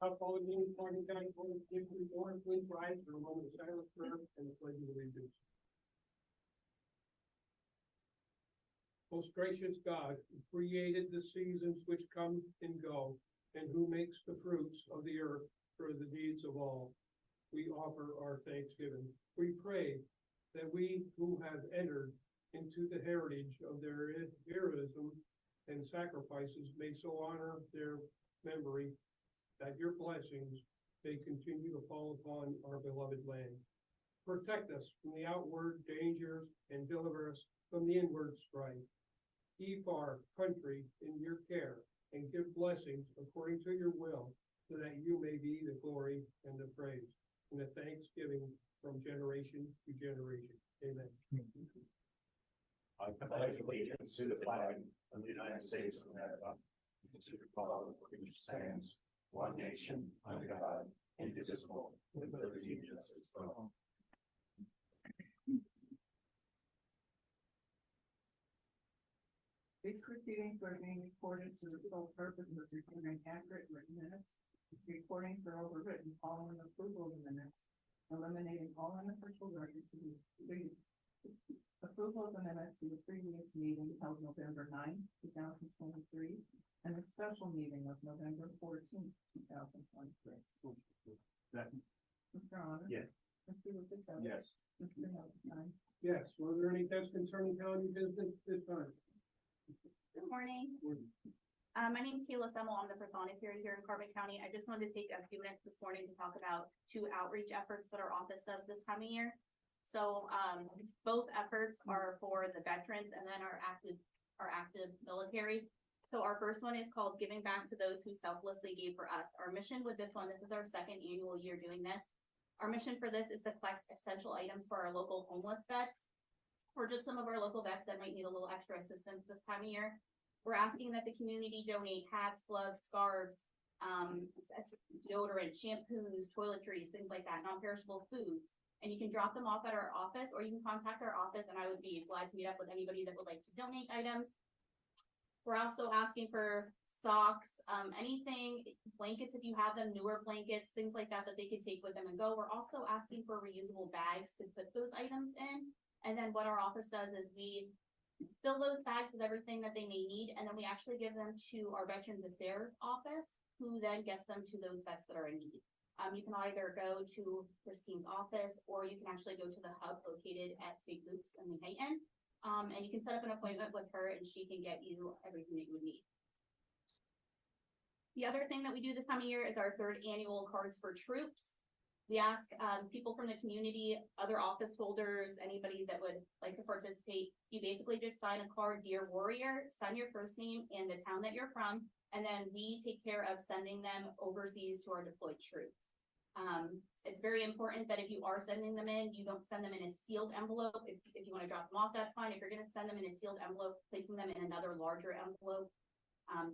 Household meeting, Morgan County Board of Commissioners, Warren, please rise for a moment of silent prayer and the pledge of allegiance. Most gracious God, who created the seasons which come and go, and who makes the fruits of the earth for the deeds of all, we offer our thanksgiving. We pray that we who have entered into the heritage of their heroism and sacrifices may so honor their memory that your blessings may continue to fall upon our beloved land. Protect us from the outward dangers and deliver us from the inward strife. Keep our country in your care and give blessings according to your will, so that you may be the glory and the praise and the thanksgiving from generation to generation. Amen. I pledge allegiance to the flag of the United States of America, and to the republic which stands one nation under God, indivisible, with liberty and justice for all. These proceedings are being recorded for the sole purpose of recording accurate written minutes. Recordings are overwritten following approval of the minutes, eliminating all unofficial records to be completed. Approval of the minutes of the previous meeting held November 9, 2023, and the special meeting of November 14, 2023. Mr. Honor? Yes. Mr. Lucas? Yes. Mr. Halverson? Yes, were there any tests concerning county business this time? Good morning. My name is Kayla Semmel. I'm the personifier here in Carbon County. I just wanted to take a few minutes this morning to talk about two outreach efforts that our office does this coming year. So both efforts are for the veterans and then our active military. So our first one is called Giving Back to Those Who Selflessly Gave for Us. Our mission with this one, this is our second annual year doing this. Our mission for this is to collect essential items for our local homeless vets, or just some of our local vets that might need a little extra assistance this time of year. We're asking that the community donate hats, gloves, scarves, deodorant, shampoos, toiletries, things like that, non-perishable foods. And you can drop them off at our office, or you can contact our office, and I would be glad to meet up with anybody that would like to donate items. We're also asking for socks, anything, blankets if you have them, newer blankets, things like that they could take with them and go. We're also asking for reusable bags to put those items in. And then what our office does is we fill those bags with everything that they may need, and then we actually give them to our Veterans Affairs office, who then gets them to those vets that are in need. You can either go to Christine's office, or you can actually go to the hub located at St. Luke's in Manhattan. And you can set up an appointment with her and she can get you everything that you would need. The other thing that we do this time of year is our third annual Cards for Troops. We ask people from the community, other office holders, anybody that would like to participate. You basically just sign a card, Dear Warrior, sign your first name and the town that you're from, and then we take care of sending them overseas to our deployed troops. It's very important that if you are sending them in, you don't send them in a sealed envelope. If you want to drop them off, that's fine. If you're going to send them in a sealed envelope, placing them in another larger envelope,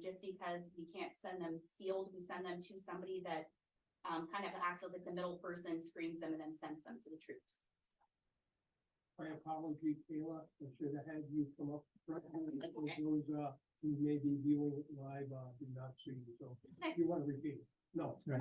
just because we can't send them sealed, we send them to somebody that kind of acts as like the middle person, screens them, and then sends them to the troops. My apologies, Kayla. I should have had you come up front. Those who may be viewing it live do not see you. So if you want to repeat it. No. I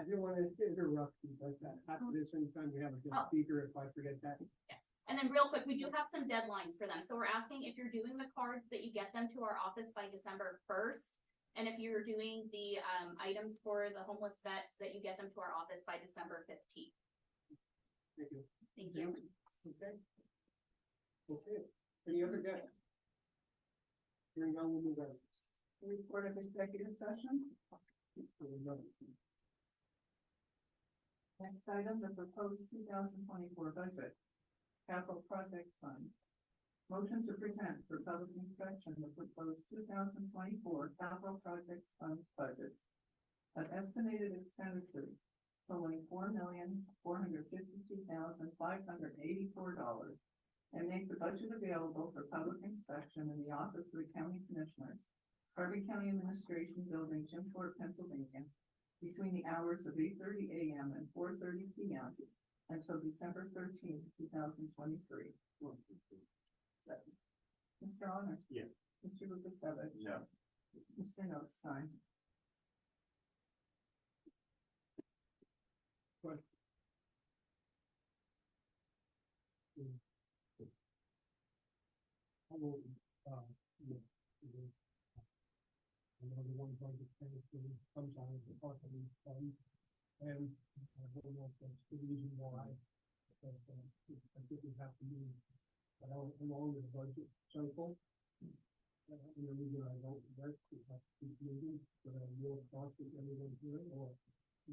didn't want to interrupt you, but after this, anytime we have a guest speaker, if I forget that. Yes. And then real quick, we do have some deadlines for them. So we're asking if you're doing the cards that you get them to our office by December 1st. And if you're doing the items for the homeless vets, that you get them to our office by December 15th. Thank you. Thank you. Okay. Okay. Any other guests? Hearing none, we'll move on. Report of executive session. Next item, the proposed 2024 budget. Capital Project Fund. Motion to present for public inspection the proposed 2024 Capital Project Fund budget of estimated expenditures totaling $4,452,584, and make the budget available for public inspection in the office of the County Commissioners, Carbon County Administration Building, Jim Thorpe, Pennsylvania, between the hours of 8:30 a.m. and 4:30 p.m. until December 13th, 2023. Mr. Honor? Yes. Mr. Lucas? No. Mr. Notstein? I will, yeah, another one budget transfer comes out of the parking fund. And I don't know if that's the reason why, but, I think we have to move along with the budget cycle. And the reason I don't work, we have to keep moving, but I will talk to everyone here or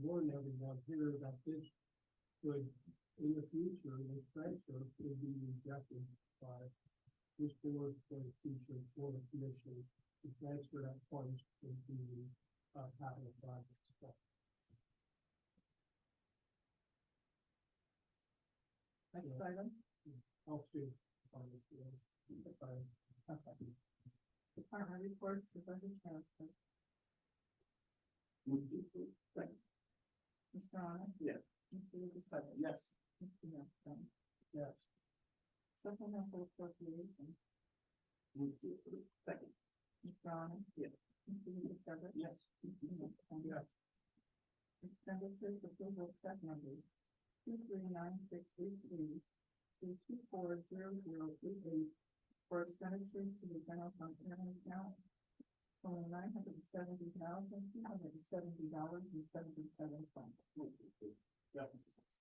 warn everyone here that this could, in the future, this transfer could be rejected by this board for the future for the commission to transfer that funds into the, capital projects. So, Next item, I'll see. Okay. department reports, the budget transfer. Second. Mr. Honor? Yes. Mr. Lukasevich? Yes. Mr. Notstein? Yes. Supplemental appropriation. Second. Mr. Honor? Yes. Mr. Lukasevich? Yes. Mr. Notstein? Yes. Expenditures approval check numbers 239633 to 240038 for expenditures to the general fund payment account totaling $970,270.77. Yes.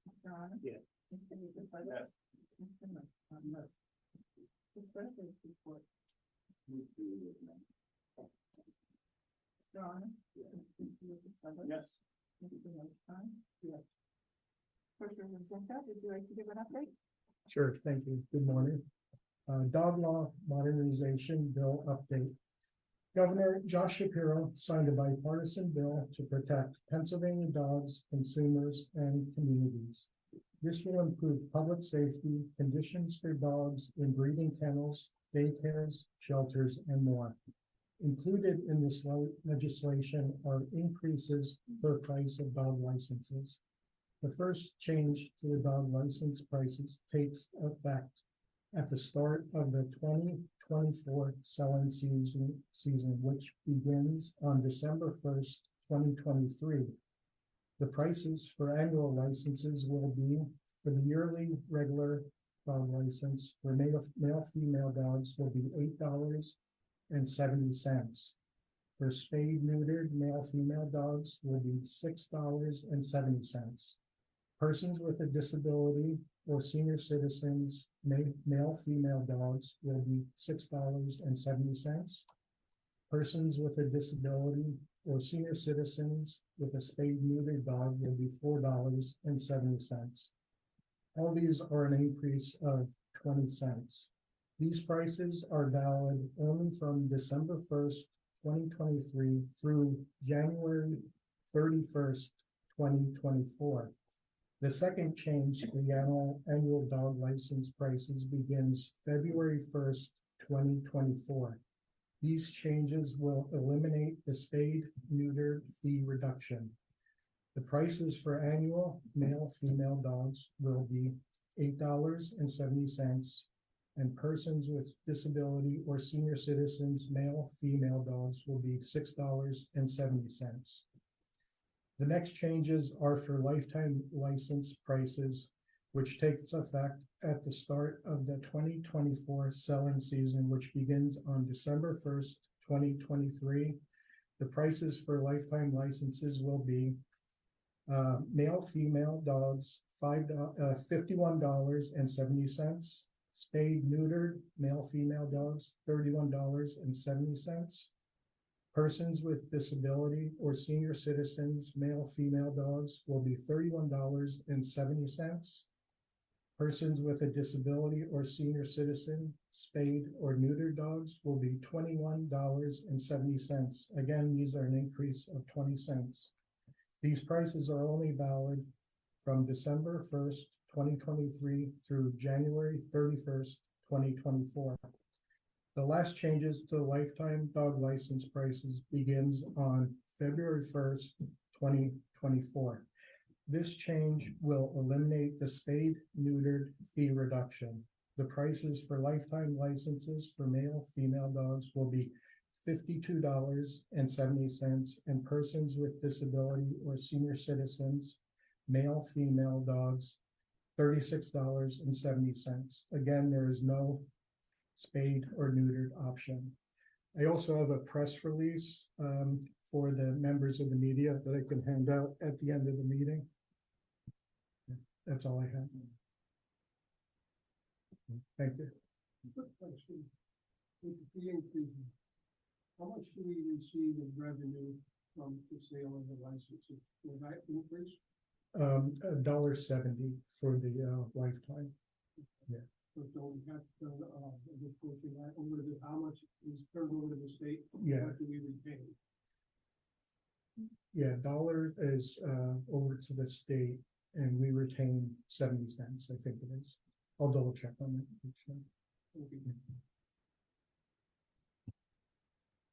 Mr. Honor? Yes. Mr. Lukasevich? Yes. Mr. Notstein? The treasurer's report. Mr. Honor? Mr. Lukasevich? Yes. Mr. Notstein? Yes. Treasurer Zinka, would you like to give an update? Sure, thank you. Good morning. Dog law modernization bill update. Governor Josh Shapiro signed a bipartisan bill to protect Pennsylvania dogs, consumers, and communities. This will improve public safety, conditions for dogs in breeding kennels, daycares, shelters, and more. Included in this legislation are increases to the price of dog licenses. The first change to the dog license prices takes effect at the start of the 2024 selling season, which begins on December 1st, 2023. The prices for annual licenses will be for the yearly regular dog license for male-female dogs will be $8.70. For spayed neutered male-female dogs will be $6.70. Persons with a disability or senior citizens, male-female dogs will be $6.70. Persons with a disability or senior citizens with a spayed neutered dog will be $4.70. All these are an increase of 20 cents. These prices are valid only from December 1st, 2023 through January 31st, 2024. The second change to the annual dog license prices begins February 1st, 2024. These changes will eliminate the spayed-neutered fee reduction. The prices for annual male-female dogs will be $8.70, and persons with disability or senior citizens, male-female dogs will be $6.70. The next changes are for lifetime license prices, which takes effect at the start of the 2024 selling season, which begins on December 1st, 2023. The prices for lifetime licenses will be male-female dogs, $51.70. Spayed-neutered male-female dogs, $31.70. Persons with disability or senior citizens, male-female dogs will be $31.70. Persons with a disability or senior citizen, spayed or neutered dogs will be $21.70. Again, these are an increase of 20 cents. These prices are only valid from December 1st, 2023 through January 31st, 2024. The last changes to lifetime dog license prices begins on February 1st, 2024. This change will eliminate the spayed-neutered fee reduction. The prices for lifetime licenses for male-female dogs will be $52.70, and persons with disability or senior citizens, male, female dogs, $36.70. Again, there is no spayed or neutered option. I also have a press release for the members of the media that I can hand out at the end of the meeting. That's all I have. Thank you. Quick question. With the fee increasing, how much do we receive in revenue from the sale of the licenses? Will that increase? $1.70 for the lifetime. So don't we have to, just go through that over to how much is turned over to the state? Yeah. What do we retain? Yeah, dollar is over to the state and we retain 70 cents, I think it is. I'll double check on that.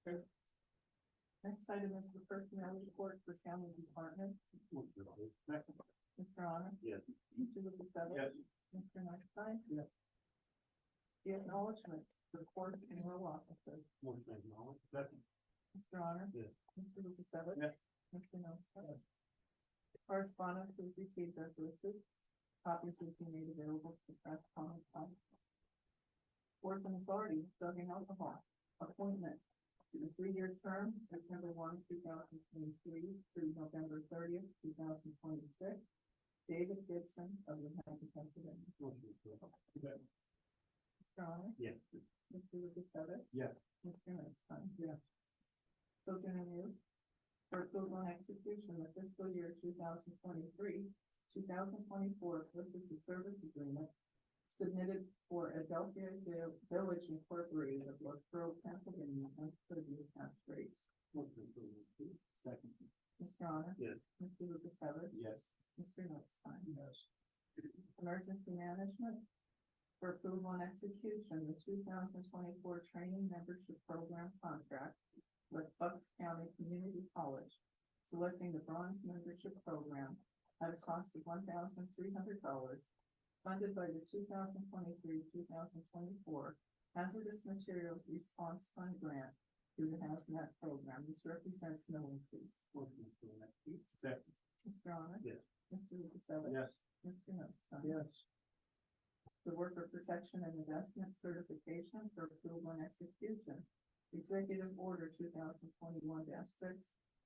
Okay. Next item is the personnel report for county department. Mr. Honor? Yes. Mr. Lukasevich? Yes. Mr. Notstein? Yes. The acknowledgement for court and row officers. Second. Mr. Honor? Yes. Mr. Lukasevich? Yes. Mr. Notstein? Correspondence was received as listed. Copies will be made available to the press comment time. Boards and authorities, drug and alcohol, appointment. A 3-year term, September 1, 2023 through November 30th, 2026. David Gibson of New Hampshire, Pennsylvania. Mr. Honor? Yes. Mr. Lukasevich? Yes. Mr. Notstein? Yes. Children and youth. For approval and execution of fiscal year 2023, 2024 purchase of service agreement submitted for Adelphia Village Incorporated of Lawrence, Pennsylvania, and for the tax rates. Second. Mr. Honor? Yes. Mr. Lukasevich? Yes. Mr. Notstein? Yes. Emergency management. For approval and execution, the 2024 training membership program contract with Bucks County Community College, selecting the bronze membership program at a cost of $1,300, funded by the 2023-2024 Hazardous Materials Response Fund grant through the hazmat program. This represents no increase. Second. Mr. Honor? Yes. Mr. Lukasevich? Yes. Mr. Notstein? Yes. The Worker Protection and Investment Certification for approval and execution. Executive Order 2021-6,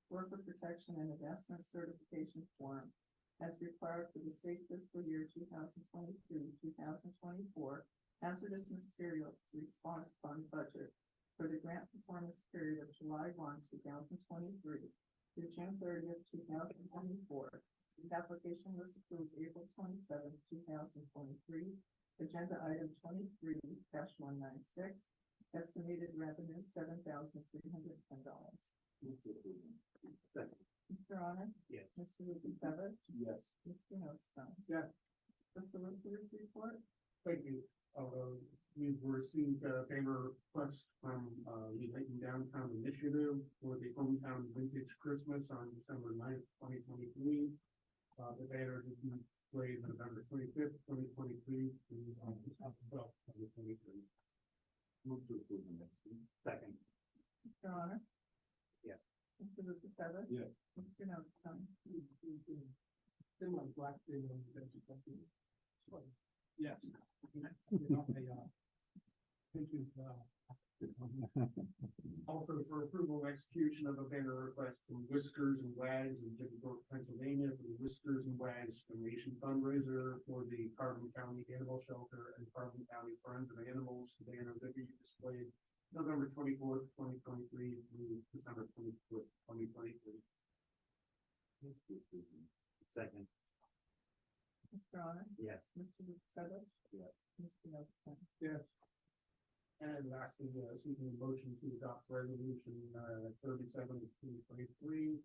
Worker Protection and Investment Certification Form, as required for the state fiscal year 2023-2024 Hazardous Materials Response Fund budget for the grant performance period of July 1, 2023 through June 30th, 2024. The application was approved April 27, 2023. Agenda item 23-196. Estimated revenue $7,310. Second. Mr. Honor? Yes. Mr. Lukasevich? Yes. Mr. Notstein? Yes. The solicitor's report? Thank you. We've received a favor request from the Layton Downtown Initiative for the Hometown Vintage Christmas on December 9th, 2023. The banner will be displayed November 25th, 2023 to December 12th, 2023. Move to approve the next. Second. Mr. Honor? Yes. Mr. Lukasevich? Yes. Mr. Notstein? Similar black thing on the bench. Yes. You know, also for approval and execution of a banner request from Whiskers and Wags in Jimthorpe, Pennsylvania for the Whiskers and Wags Donation Fundraiser for the Carbon County Animal Shelter and Carbon County Friends of Animals. The banner will be displayed November 24th, 2023 through December 24th, 2023. Second. Mr. Honor? Yes. Mr. Lukasevich? Yes. Mr. Notstein? Yes. And lastly, seeking a motion to adopt resolution 37 of 2023,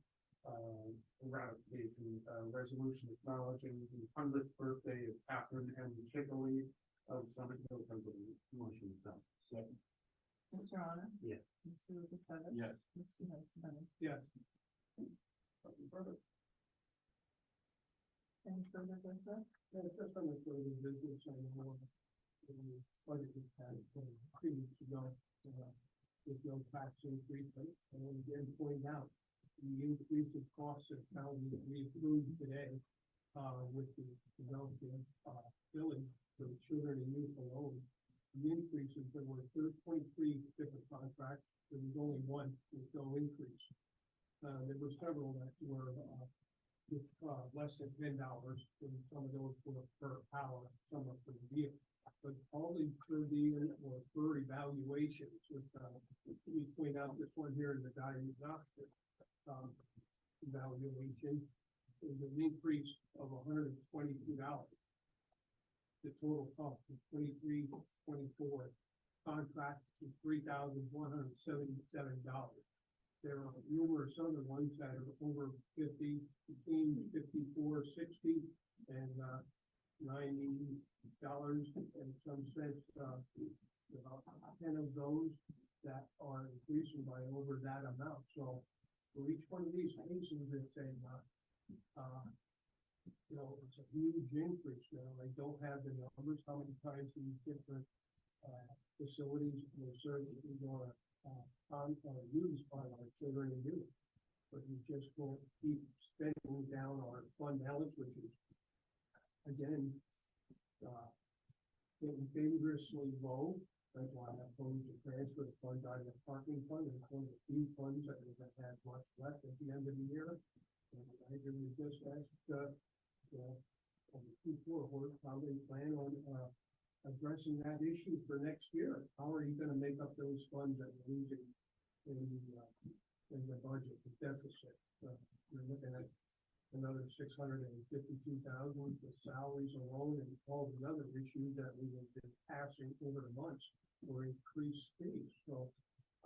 ratification, resolution acknowledging the 100th birthday of Catherine M. Chickley of Summit Hill, Pennsylvania. Motion is done. Second. Mr. Honor? Yes. Mr. Lukasevich? Yes. Mr. Notstein? Yes. Something further? Any further business? Yeah, it's just something for the business and budget we had previous to go. with no tax increase. And again, point out, the increase in costs of county that we approved today, with the development, billing for children and youth alone. The increases, there were 23 different contracts, there was only one with no increase. There were several that were, with, less than $10, and some of those were per hour, some were per year. But all these per diem or per evaluations, with, we point out this one here in the diagnostic, evaluation, is an increase of $122. The total cost is $23.24. Contract is $3,177. There are numerous other ones that are over 50, between 54, 60, and $90, in some sense, about 10 of those that are increasing by over that amount. So for each one of these cases, it's a, it's a huge increase now. I don't have the numbers, how many times these different facilities or services are used by our children and youth. But you just won't keep spending down our fund balance, which is, again, getting dangerously low. That's why I opposed to transfer the fund out of the parking fund. It's one of the few funds that has much left at the end of the year. And I really just asked, on the Q4 work, how they plan on addressing that issue for next year. How are you going to make up those funds that we're losing in the budget, the deficit? You're looking at another $652,000 for salaries alone, and all the other issues that we have been passing over the months for increased fees. So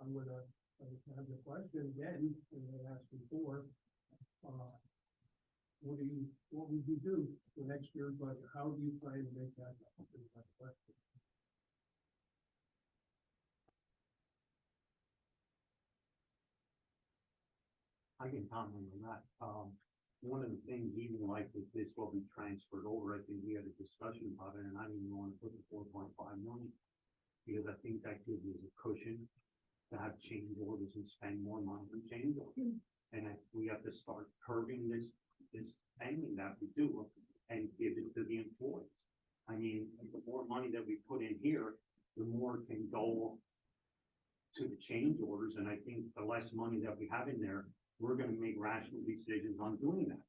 I'm gonna have the question again, and I asked before, what would you do for next year's budget? How do you plan to make that happen? Is my question. I can comment on that. One of the things, even like with this, what we transferred over, I think we had a discussion about it, and I didn't even want to put the 4.5 million, because I think that gives us a cushion to have change orders and spend more money on change orders. And we have to start curbing this spending that we do and give it to the employees. I mean, the more money that we put in here, the more can go to the change orders, and I think the less money that we have in there, we're gonna make rational decisions on doing that.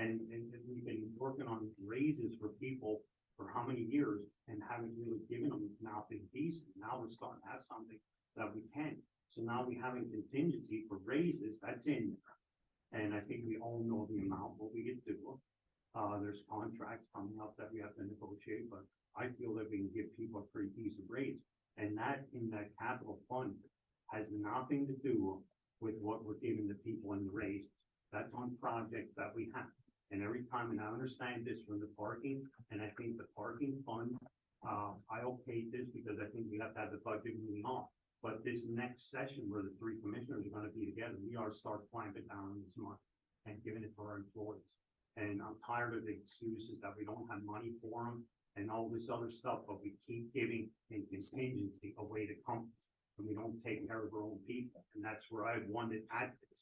And we've been working on raises for people for how many years and haven't really given them nothing decent. Now we're starting to have something that we can. So now we have a contingency for raises that's in there. And I think we all know the amount, what we get to. There's contracts coming up that we have to negotiate, but I feel that we can give people a pretty decent raise. And that in that capital fund has nothing to do with what we're giving the people in the raise. That's on projects that we have. And every time, and I understand this from the parking, and I think the parking fund, I okayed this because I think we have to have the budget moving on. But this next session where the three commissioners are gonna be together, we are start clamping down on this money and giving it to our employees. And I'm tired of the excuses that we don't have money for them and all this other stuff, but we keep giving in contingency away to companies. And we don't take care of our own people, and that's where I wanted at this.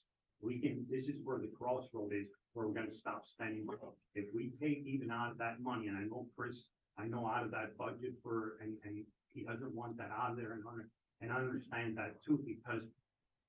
This is where the crossroad is, where we're gonna stop spending money. If we take even out of that money, and I know Chris, out of that budget and he doesn't want that out of there, and I understand that too, because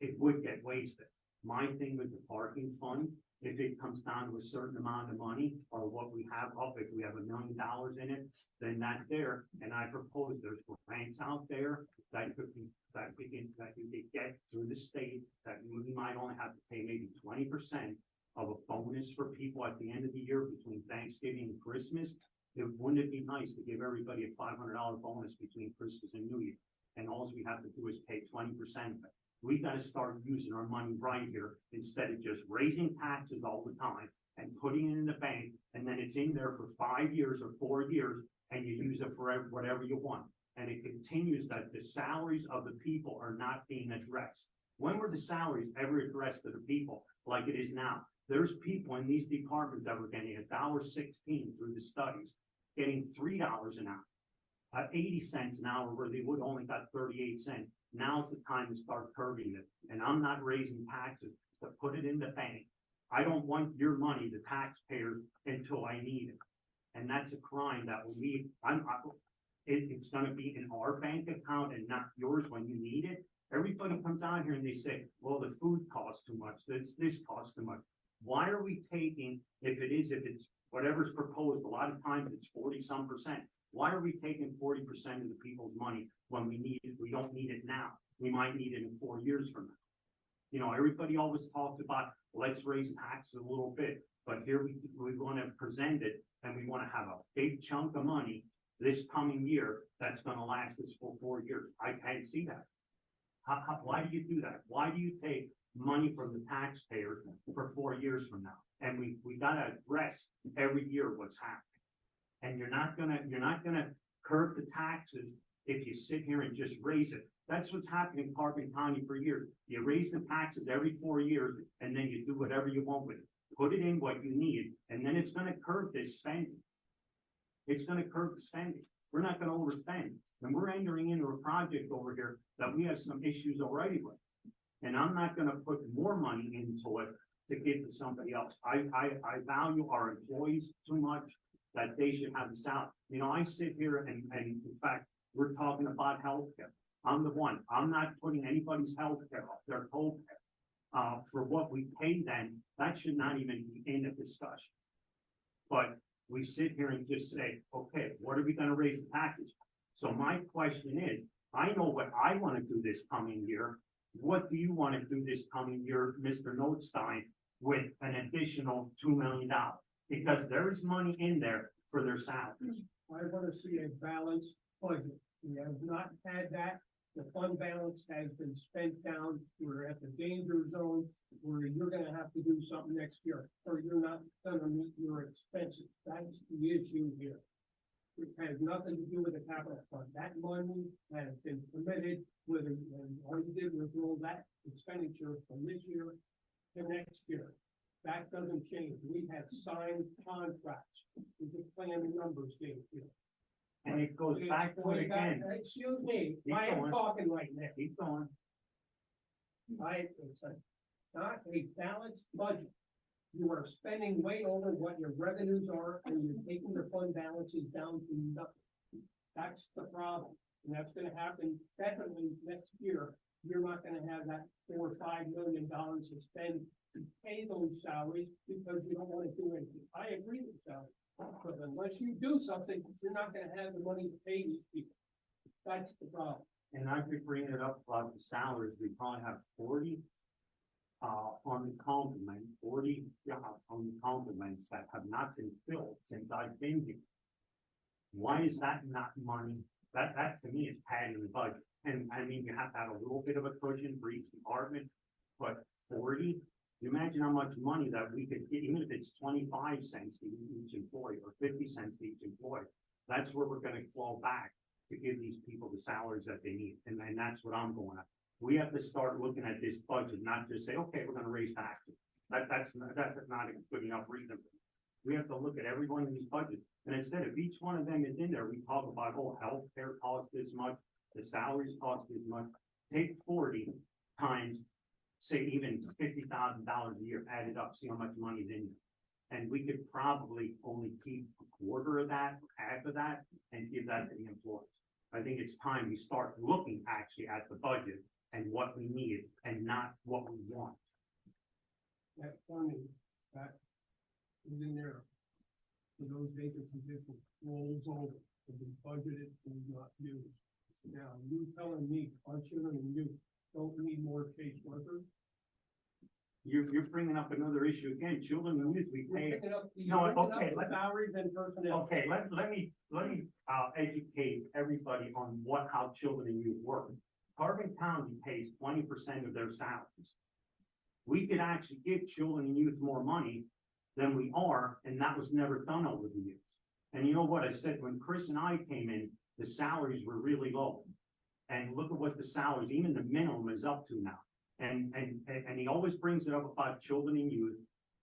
it would get wasted. My thing with the parking fund, if it comes down to a certain amount of money, or what we have up, if we have $1 million in it, then that's there, and I propose there's grants out there that you could get through the state, that we might only have to pay maybe 20% of a bonus for people at the end of the year between Thanksgiving and Christmas. Wouldn't it be nice to give everybody a $500 bonus between Christmas and New Year? And all we have to do is pay 20% of it. We gotta start using our money right here, instead of just raising taxes all the time and putting it in the bank, and then it's in there for 5 years or 4 years, and you use it for whatever you want. And it continues that the salaries of the people are not being addressed. When were the salaries ever addressed to the people like it is now? There's people in these departments that were getting $1.16 through the studies, getting $3 an hour. 80 cents an hour where they would only got 38 cents. Now's the time to start curbing it, and I'm not raising taxes to put it in the bank. I don't want your money, the taxpayers, until I need it. And that's a crime that will leave, it's gonna be in our bank account and not yours when you need it. Everybody comes out here and they say, well, the food costs too much, this costs too much. Why are we taking, if it's whatever's proposed, a lot of times it's 40-some%. Why are we taking 40% of the people's money when we need it? We don't need it now. We might need it in 4 years from now. You know, everybody always talks about, let's raise taxes a little bit, but here we wanna present it and we wanna have a big chunk of money this coming year that's gonna last us for 4 years. I can't see that. Why do you do that? Why do you take money from the taxpayers for 4 years from now? And we gotta address every year what's happening. And you're not gonna curb the taxes if you sit here and just raise it. That's what's happening in Carbon County for years. You raise the taxes every 4 years and then you do whatever you want with it. Put it in what you need, and then it's gonna curb this spending. It's gonna curb the spending. We're not gonna overspend. And we're entering into a project over here that we have some issues already with. And I'm not gonna put more money into it to give to somebody else. I value our employees too much that they should have the salary. You know, I sit here and in fact, we're talking about healthcare. I'm the one. I'm not putting anybody's healthcare off their co-care. For what we pay them, that should not even be in the discussion. But we sit here and just say, okay, what are we gonna raise the taxes? So my question is, I know what I wanna do this coming year. What do you wanna do this coming year, Mr. Notstein, with an additional $2 million? Because there is money in there for their salaries. I wanna see a balanced budget. We have not had that. The fund balance has been spent down. We're at the danger zone where you're gonna have to do something next year, or you're not gonna meet your expenses. That's the issue here. It has nothing to do with the capital fund. That money has been committed with, and all you did was roll that expenditure from this year to next year. That doesn't change. We have signed contracts. We're just playing the numbers game here. And it goes back to it again. Excuse me, Keep I am going. talking right now. Keep going. It's not a balanced budget. You are spending way over what your revenues are, and you're taking the fund balances down to nothing. That's the problem, and that's gonna happen definitely next year. You're not gonna have that $4 or $5 million to spend to pay those salaries because you don't wanna do anything. I agree with that. But unless you do something, you're not gonna have the money to pay these people. That's the problem. And I could bring it up about the salaries. We probably have 40 on the complement, 40 jobs on the complements that have not been filled since I've been here. Why is that not money? That to me is padding the budget. And I mean, you have to have a little bit of a cushion for each department, but 40, you imagine how much money that we could get, even if it's 25 cents to each employee or 50 cents to each employee. That's where we're gonna claw back to give these people the salaries that they need. And that's what I'm going at. We have to start looking at this budget, not just say, okay, we're gonna raise taxes. That's not a good enough reason. We have to look at every one of these budgets. And instead, if each one of them is in there, we talk about, oh, healthcare costs this much, the salaries cost this much. Take 40 times, say even $50,000 a year, add it up, see how much money's in there. And we could probably only keep a quarter of that, half of that, and give that to the employees. I think it's time we start looking actually at the budget and what we need and not what we want. That funding, that is in there for those vacant positions rolls over, to be budgeted and not used. Now, you telling me our children and youth don't need more caseworkers? You're bringing up another issue again, children and youth, we You're pay. picking up the, No, you're picking okay, up the let- salaries and personnel. Okay, let me educate everybody on how children and youth work. Carbon County pays 20% of their salaries. We could actually give children and youth more money than we are, and that was never done over the years. And you know what I said, when Chris and I came in, the salaries were really low. And look at what the salaries, even the minimum is up to now. And he always brings it up about children and youth.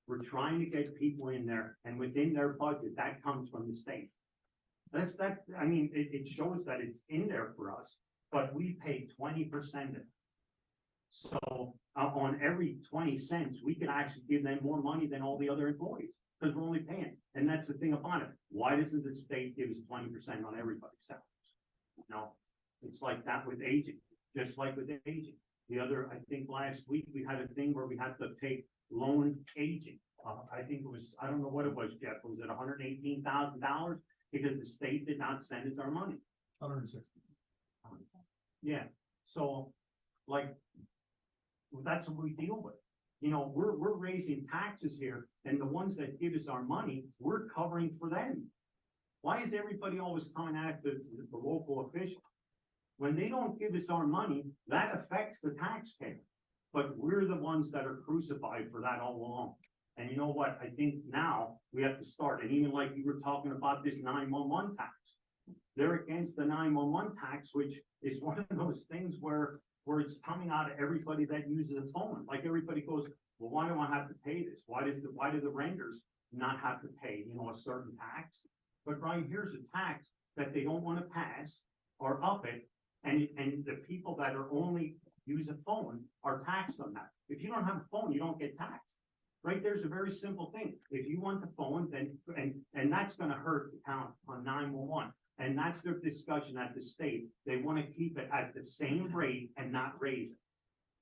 We're trying to get people in there, and within their budget, that comes from the state. I mean, it shows that it's in there for us, but we pay 20% of it. So, on every 20 cents, we can actually give them more money than all the other employees, because we're only paying, and that's the thing about it. Why doesn't the state give us 20% on everybody's salaries? You know, it's like that with aging, just like with aging. The other, I think last week, we had a thing where we had to take loan aging. I think it was, I don't know what it was, Jeff, was it $118,000? Because the state did not send us our money. 160. Yeah, so, like, that's what we deal with. You know, we're raising taxes here, and the ones that give us our money, we're covering for them. Why is everybody always coming at the local official? When they don't give us our money, that affects the taxpayer. But we're the ones that are crucified for that all along. And you know what? I think now we have to start, and even like you were talking about this 911 tax. They're against the 911 tax, which is one of those things where it's coming out of everybody that uses a phone. Like everybody goes, well, why do I have to pay this? Why do the renters not have to pay, you know, a certain tax? But right here's a tax that they don't want to pass or up it, and the people that are only use a phone are taxed on that. If you don't have a phone, you don't get taxed. Right, there's a very simple thing. If you want the phone, then, and that's gonna hurt the town on 911. And that's their discussion at the state. They wanna keep it at the same rate and not raise it.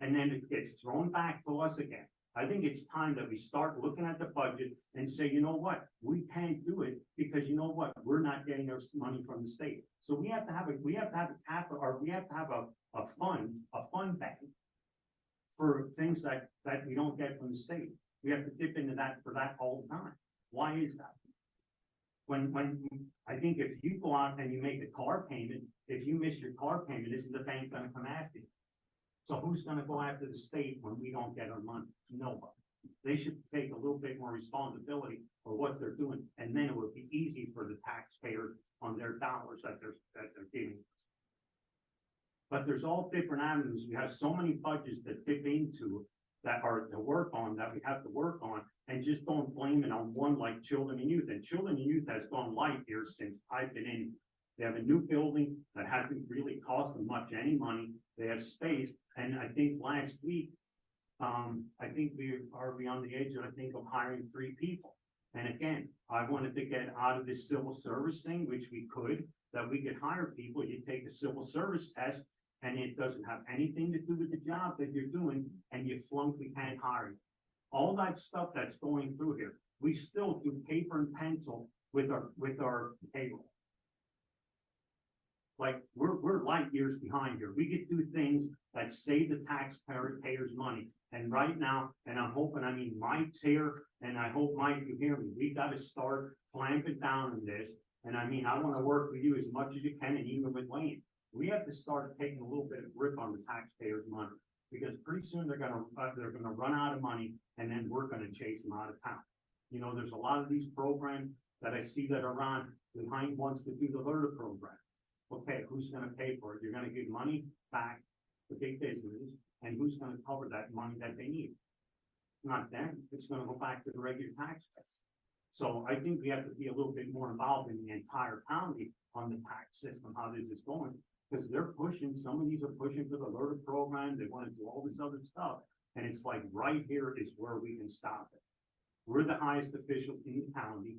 And then it gets thrown back to us again. I think it's time that we start looking at the budget and say, you know what, we can't do it because you know what, we're not getting our money from the state. So we have to have a capital, or we have to have a fund bank for things that we don't get from the state. We have to dip into that for that all the time. Why is that? When I think if you go out and you make a car payment, if you miss your car payment, isn't the bank gonna come after you? So who's gonna go after the state when we don't get our money? Nobody. They should take a little bit more responsibility for what they're doing, and then it would be easy for the taxpayers on their dollars that they're giving. But there's all different avenues. We have so many budgets that dip into that are to work on, that we have to work on, and just don't blame it on one like children and youth. And children and youth has gone light years since I've been in. They have a new building that hasn't really cost them much any money. They have space, and I think last week, I think we on the edge of hiring 3 people. And again, I wanted to get out of this civil service thing, which we could, that we could hire people. You take a civil service test, and it doesn't have anything to do with the job that you're doing, and you flunk, we can't hire you. All that stuff that's going through here, we still do paper and pencil with our payroll. Like, we're light years behind here. We could do things that save the taxpayers money. And right now, and I'm hoping, I mean, Mike's here, and I hope, Mike, you hear me. We gotta start clamping down on this. And I mean, I wanna work with you as much as you can, and even with Wayne. We have to start taking a little bit of grip on the taxpayers' money, because pretty soon they're gonna run out of money, and then we're gonna chase them out of town. You know, there's a lot of these programs that I see that are on, behind wants to do the LERTA program. Okay, who's gonna pay for it? You're gonna give money back to big businesses, and who's gonna cover that money that they need? Not them, it's gonna go back to the regular taxpayers. So I think we have to be a little bit more involved in the entire county on the tax system, how this is going. Because they're pushing, some of these are pushing for the LERTA program, they wanna do all this other stuff. And it's like, right here is where we can stop it. We're the highest official in the county,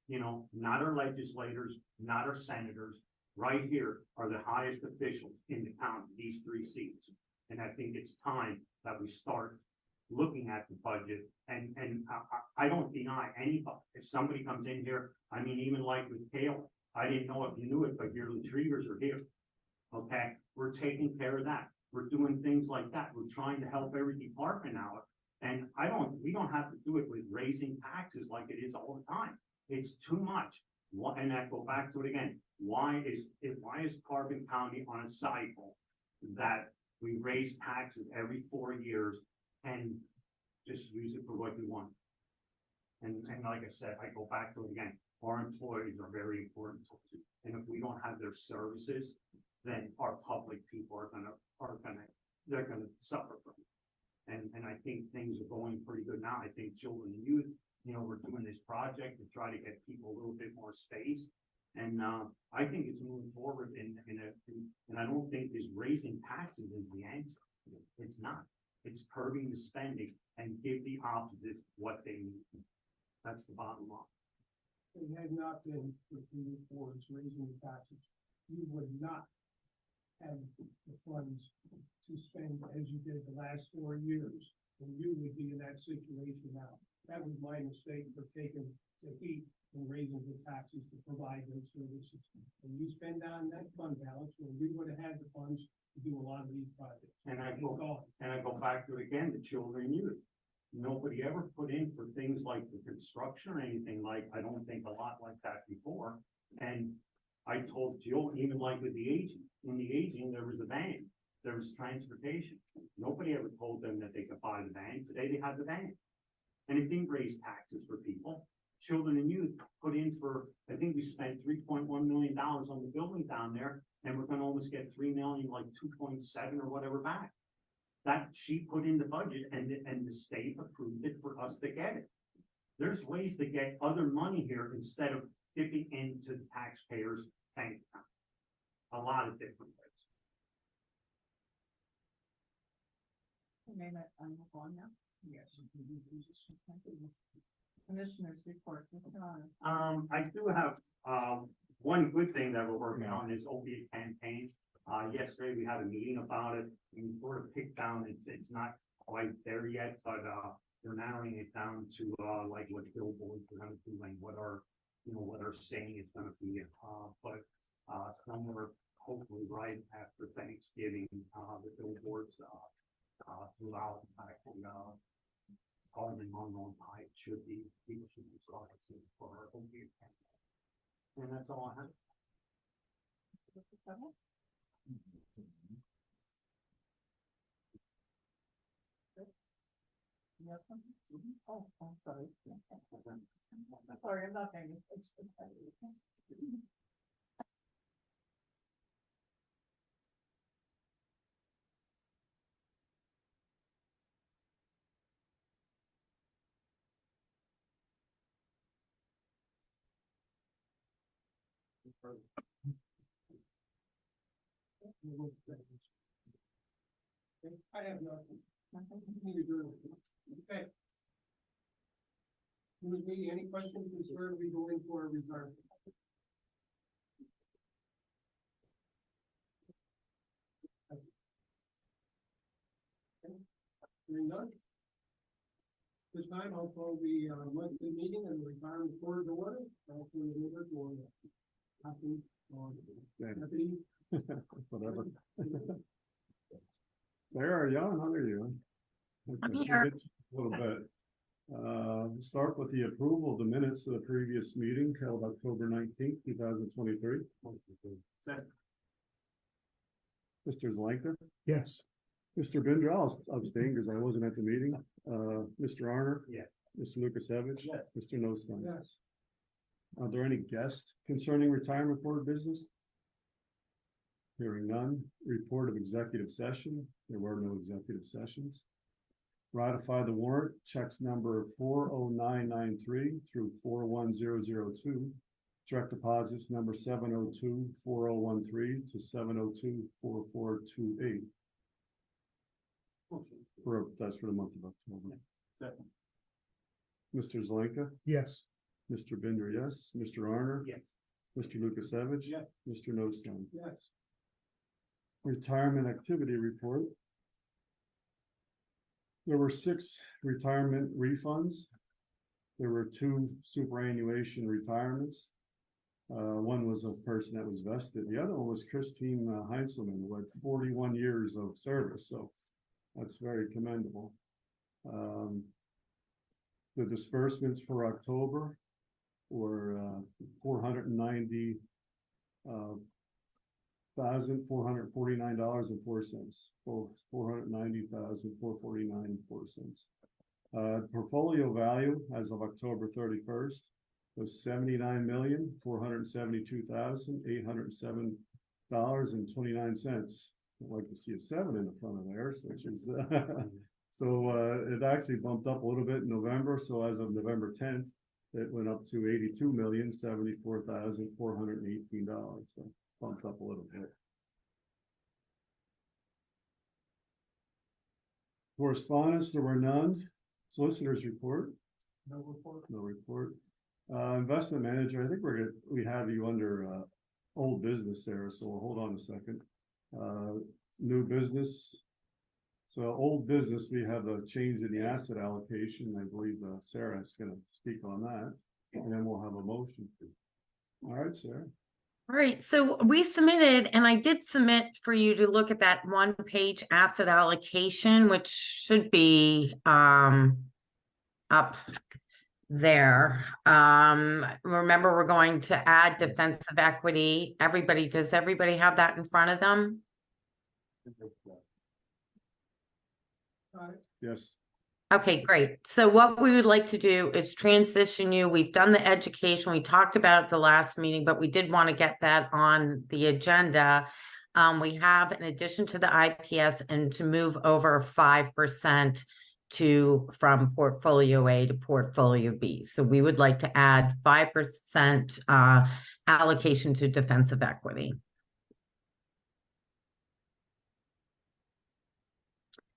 you know, not our legislators, not our senators. Right here are the highest officials in the county, these 3 seats. And I think it's time that we start looking at the budget, and I don't deny anybody. If somebody comes in here, I mean, even like with Kale, I didn't know if you knew it, but your retrievers are here. Okay, we're taking care of that. We're doing things like that. We're trying to help every department out. And we don't have to do it with raising taxes like it is all the time. It's too much. And I go back to it again. Why is Carbon County on a cycle that we raise taxes every 4 years and just use it for what we want? And like I said, I go back to it again. Our employees are very important to us. And if we don't have their services, then our public people are gonna suffer from it. And I think things are going pretty good now. I think children and youth, you know, we're doing this project to try to get people a little bit more space. And, I think it's moving forward and I don't think is raising taxes is the answer. It's not. It's curbing the spending and give the opposite what they need. That's the bottom line. It had not been for the boards raising the taxes, you would not have the funds to spend as you did the last 4 years, and you would be in that situation now. That was my mistake for taking the heat and raising the taxes to provide those services. And you spend down that fund balance, where we would have had the funds to do a lot of these projects. And I It's go, gone. and I go back to it again, the children and youth. Nobody ever put in for things like the construction or anything like, I don't think a lot like that before. And I told Jill, even like with the aging, in the aging, there was a van, there was transportation. Nobody ever told them that they could buy the van. Today they have the van. And it didn't raise taxes for people. Children and youth put in for, I think we spent $3.1 million on the building down there, and we're gonna almost get 3 million, like 2.7 or whatever back. That she put in the budget and the state approved it for us to get it. There's ways to get other money here instead of dipping into the taxpayers' bank account. A lot of different ways. Name it, I'm on now. Yes. Commissioners report, Mr. Honor. I do have, one good thing that we're working on is opiate campaign. Yesterday we had a meeting about it, and we sort of picked down, it's not quite there yet, but, we're narrowing it down to, like what billboards we're gonna do, and what our saying is gonna be, but, somewhere hopefully right after Thanksgiving, the billboards, throughout, actually, Alderman Monroe and Pike people should be starting to for our opiate campaign. And that's all I have. Mr. Sutton? You have something? Oh, I'm sorry. Sorry, I'm not paying attention. I have nothing. Neither do I. Okay. Ms. Meady, any questions before we go into our retirement? Hearing none. This time I'll call the monthly meeting and the retirement board to order. I'll turn it over to happy, Whatever. There are Jan, how are you? I'm Okay, here. A little bit. We'll start with the approval of the minutes of the previous meeting held October 19th, 2023. Mr. Zlanka, Yes. Mr. Binder, I'll abstain because I wasn't at the meeting. Mr. Arner. Yes. Mr. Lukasevich. Yes. Mr. Nostine. Yes. Are there any guests concerning retirement board business? Hearing none. Report of executive session. There were no executive sessions. Ratify the warrant, checks number 40993 through 41002. Direct deposits number 7024013 to 7024428. That's for the month of October. Second. Mr. Zlanka, Yes. Mr. Binder, yes. Mr. Arner. Yes. Mr. Lukasevich. Yes. Mr. Nostine. Yes. Retirement activity report. There were 6 retirement refunds. There were 2 superannuation retirements. One was a person that was vested. The other one was Christine Heinzelman, who had 41 years of service. So that's very commendable. The disbursements for October were $490,449.04. Both $490,449.04. Portfolio value as of October 31st was $79,472,807.29. I'd like to see a 7 in the front of there, which is so it actually bumped up a little bit in November. So as of November 10th, it went up to $82,074,418, so bumped up a little bit. Correspondence, there were none. Solicitors report, No report. no report. Investment manager, I think we have you under, old business, Sarah, so we'll hold on a second. New business. So old business, we have a change in the asset allocation. I believe Sarah is gonna speak on that, and then we'll have a motion. All right, Sarah. All right, so we submitted, and I did submit for you to look at that one-page asset allocation, which should be up there. Remember, we're going to add defensive equity. Does everybody have that in front of them? Yes. Okay, great. So what we would like to do is transition you. We've done the education. We talked about it at the last meeting, but we did want to get that on the agenda. We have, in addition to the IPS, and to move over 5% from portfolio A to portfolio B. So we would like to add 5% allocation to defensive equity.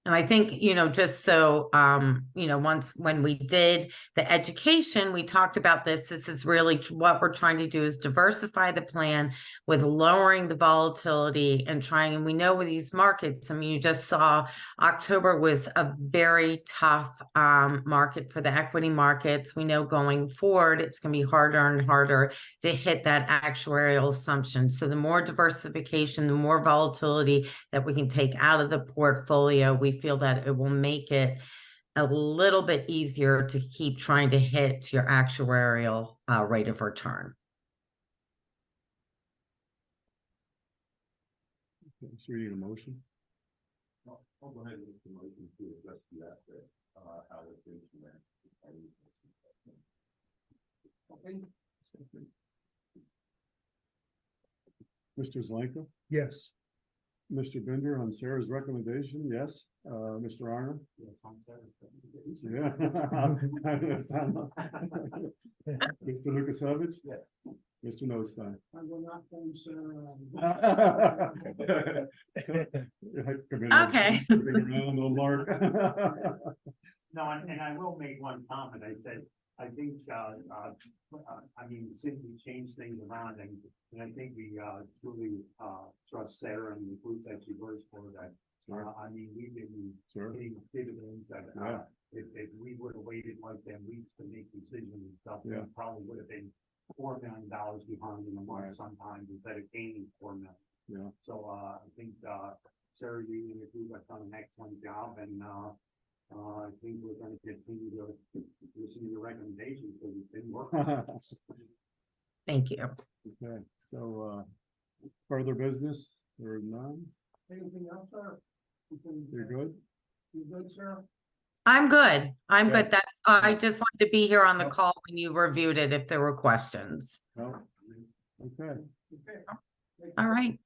And I think, just so, when we did the education, we talked about this. This is really what we're trying to do, is diversify the plan with lowering the volatility and we know with these markets, I mean, you just saw October was a very tough market for the equity markets. We know going forward, it's going to be harder and harder to hit that actuarial assumption. So the more diversification, the more volatility that we can take out of the portfolio, we feel that it will make it a little bit easier to keep trying to hit your actuarial rate of return. Okay, so we need a motion. I'll go ahead and make the motion to adjust the asset allocation there. Mr. Zelenka, Yes. Mr. Bender on Sarah's recommendation, yes. Mr. Arnold? Yes, I'm sorry. Yeah. Mr. Lukasevich? Yes. Mr. Nostine? I will not phone Sarah. Okay. No, Mark. No, and I will make one comment. I said, I think, since we changed things around, and I think we, truly, trust Sarah and the group that she works for, that, we've been getting dividends that, if we would have waited like 10 weeks to make decisions and stuff, we probably would have been $4 million behind in a month sometimes instead of gaining $4 million. Yeah. So, I think, Sarah, you and the group have done an excellent job, and, I think we're gonna continue to listen to your recommendations, because it's been working. Thank you. Okay, so, further business, there are none. Anything else, sir? You're good? You good, Sarah? I'm good. I'm Yeah. good. That's, I just wanted to be here on the call when you reviewed it, if there were questions. No? Okay. Okay. All right.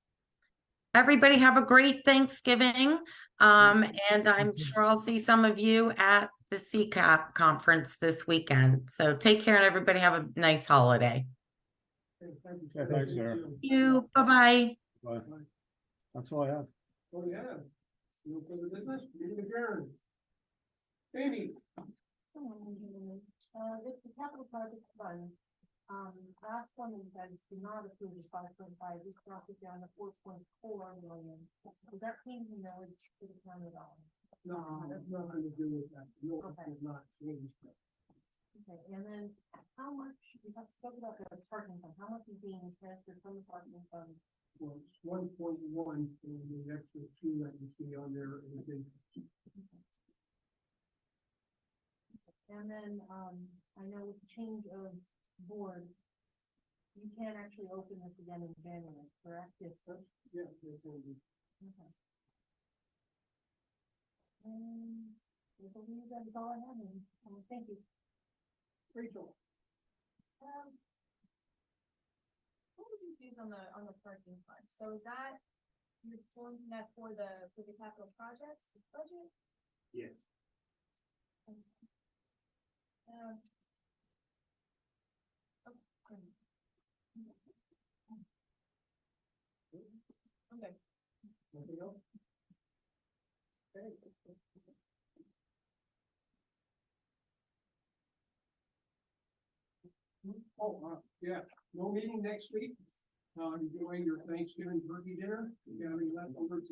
Everybody have a great Thanksgiving. And I'm sure I'll see some of you at the CCAP conference this weekend. So take care, and everybody have a nice holiday. Okay, thank you, Yeah, Sarah. thanks, Sarah. Thank you. Bye-bye. Bye. That's all I have. Oh, yeah. No further business, meeting adjourned. Amy. With the capital project fund, last one you guys did not approve is 5.5, we dropped it down to 4.4 million. Does that change the millage to the town at all? No, that's nothing to do with that. You Okay. have not changed that. Okay, and then how much, we have to talk about the parking fund, how much is being transferred from the parking fund? Well, it's 1.1, and the extra 2 that you see on there is the And then, I know with the change of board, you can't actually open this again in January, correct? Yes, sir. yeah, there's one. Okay. I believe that is all I have, and, thank you. Rachel. What would you use on the parking fund? So is that, you're pulling that for the capital projects, the budget? Yes. Okay. Nothing else? Okay. Oh, yeah, no meeting next week. Enjoy your Thanksgiving turkey dinner. You got any leftovers?